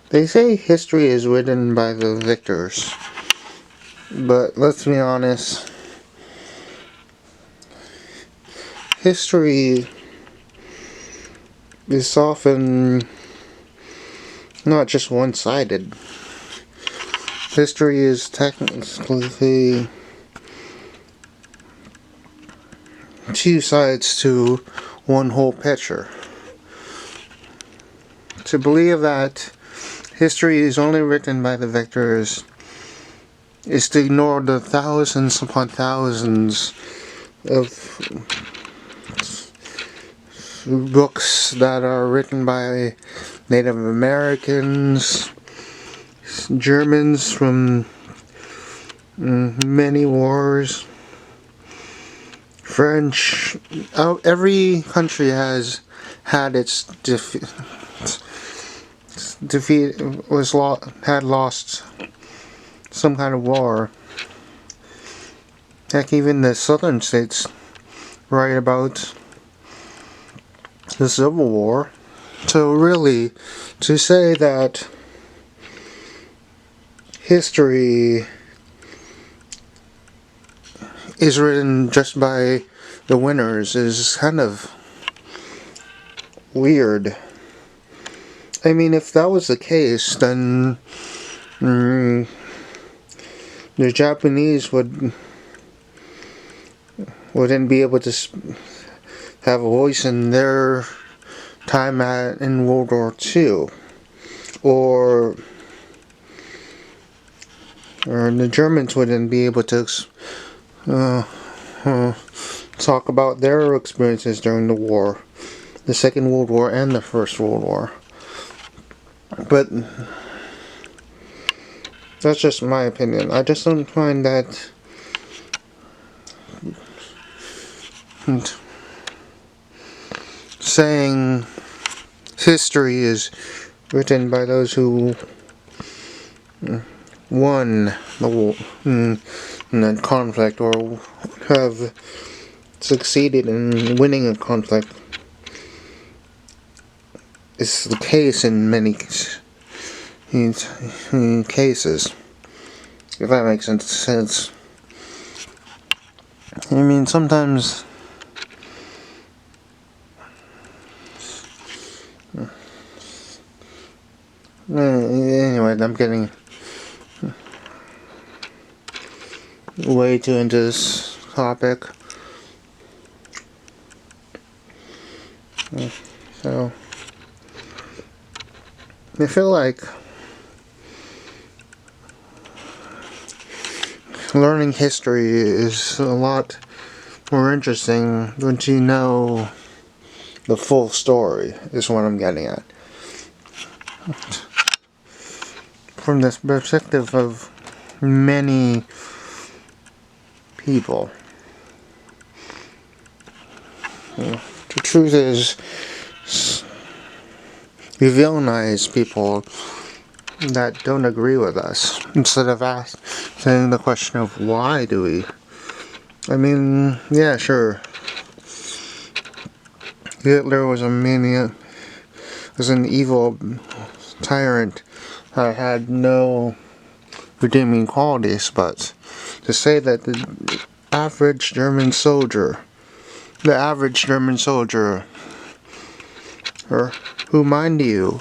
They say history is written by the victors, but let's be honest, history is often not just one-sided. History is technically two sides to one whole picture. To believe that history is only written by the victors is to ignore the thousands upon thousands of books that are written by Native Americans, Germans from many wars, French. Every country has had its had lost some kind of war. Heck, even the southern states write about the Civil War. So really, to say that history is written just by the winners is kind of weird. I mean, if that was the case, then the Japanese wouldn't be able to have a voice in their time in World War II, or the Germans wouldn't be able to talk about their experiences during the war, the Second World War and the First World War. But that's just my opinion. I just don't find that saying history is written by those who won the war in that conflict, or have succeeded in winning a conflict, is the case in many cases, if that makes sense. I mean, sometimes anyway, I'm getting way too into this topic. So I feel like learning history is a lot more interesting when you know the full story, is what I'm getting at. From this perspective of many people. The truth is, we villainize people that don't agree with us, instead of asking the question of why do we. I mean, yeah, sure, Hitler was a maniac, was an evil tyrant that had no redeeming qualities, but to say that the average German soldier, or who, mind you,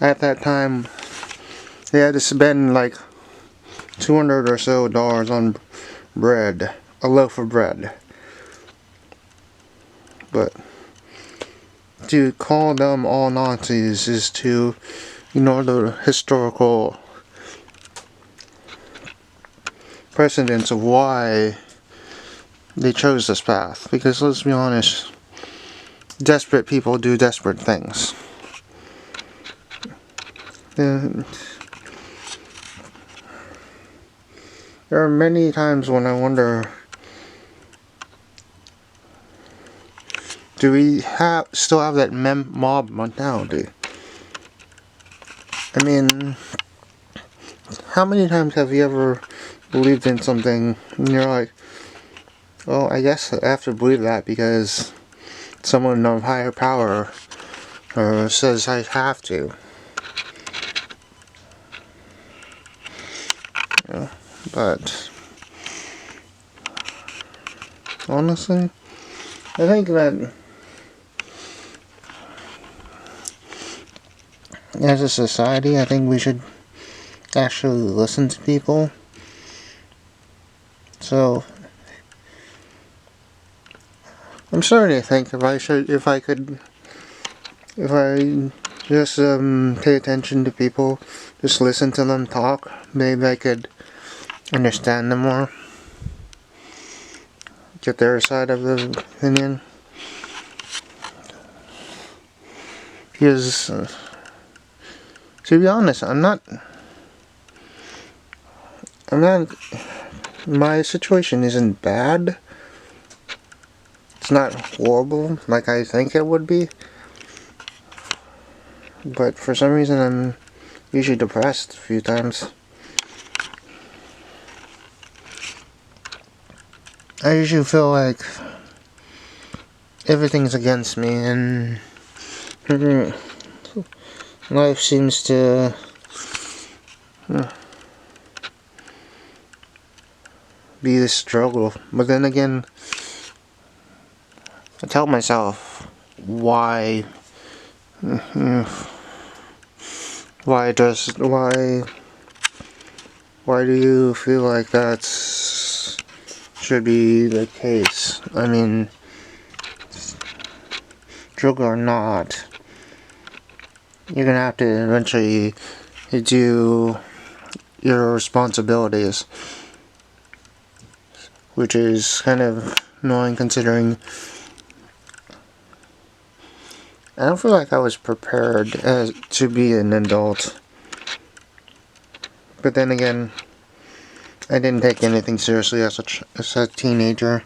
at that time, they had to spend like $200 or so on bread, a loaf of bread. But to call them all Nazis is to ignore the historical precedents of why they chose this path. Because let's be honest, desperate people do desperate things. And there are many times when I wonder, do we still have that mob mentality? I mean, how many times have you ever believed in something and you're like, well, I guess I have to believe that because someone of higher power says I have to. Yeah, but honestly, I think that as a society, I think we should actually listen to people. So I'm starting to think if I just pay attention to people, just listen to them talk, maybe I could understand them more, get their side of the opinion. Because, to be honest, my situation isn't bad. It's not horrible like I think it would be. But for some reason I'm usually depressed a few times. I usually feel like everything's against me and life seems to be this struggle. But then again, I tell myself, why why do you feel like that's should be the case? I mean, struggle or not, you're gonna have to eventually do your responsibilities, which is kind of annoying considering I don't feel like I was prepared to be an adult. But then again, I didn't take anything seriously as a teenager.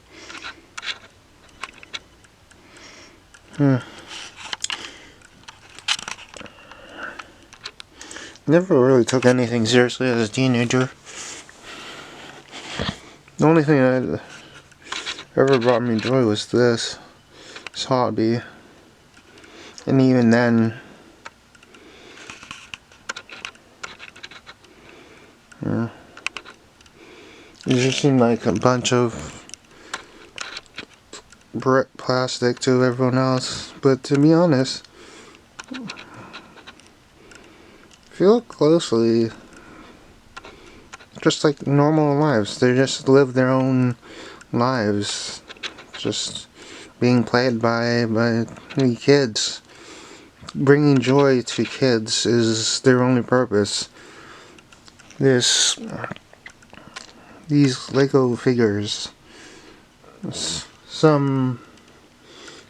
Never really took anything seriously as a teenager. The only thing that ever brought me joy was this hobby. And even then, it just seemed like a bunch of plastic to everyone else. But to be honest, if you look closely, just like normal lives, they just live their own lives, just being played by the kids. Bringing joy to kids is their only purpose. These Lego figures, some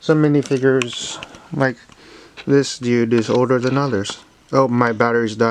minifigures like this dude is older than others. Oh, my battery's died.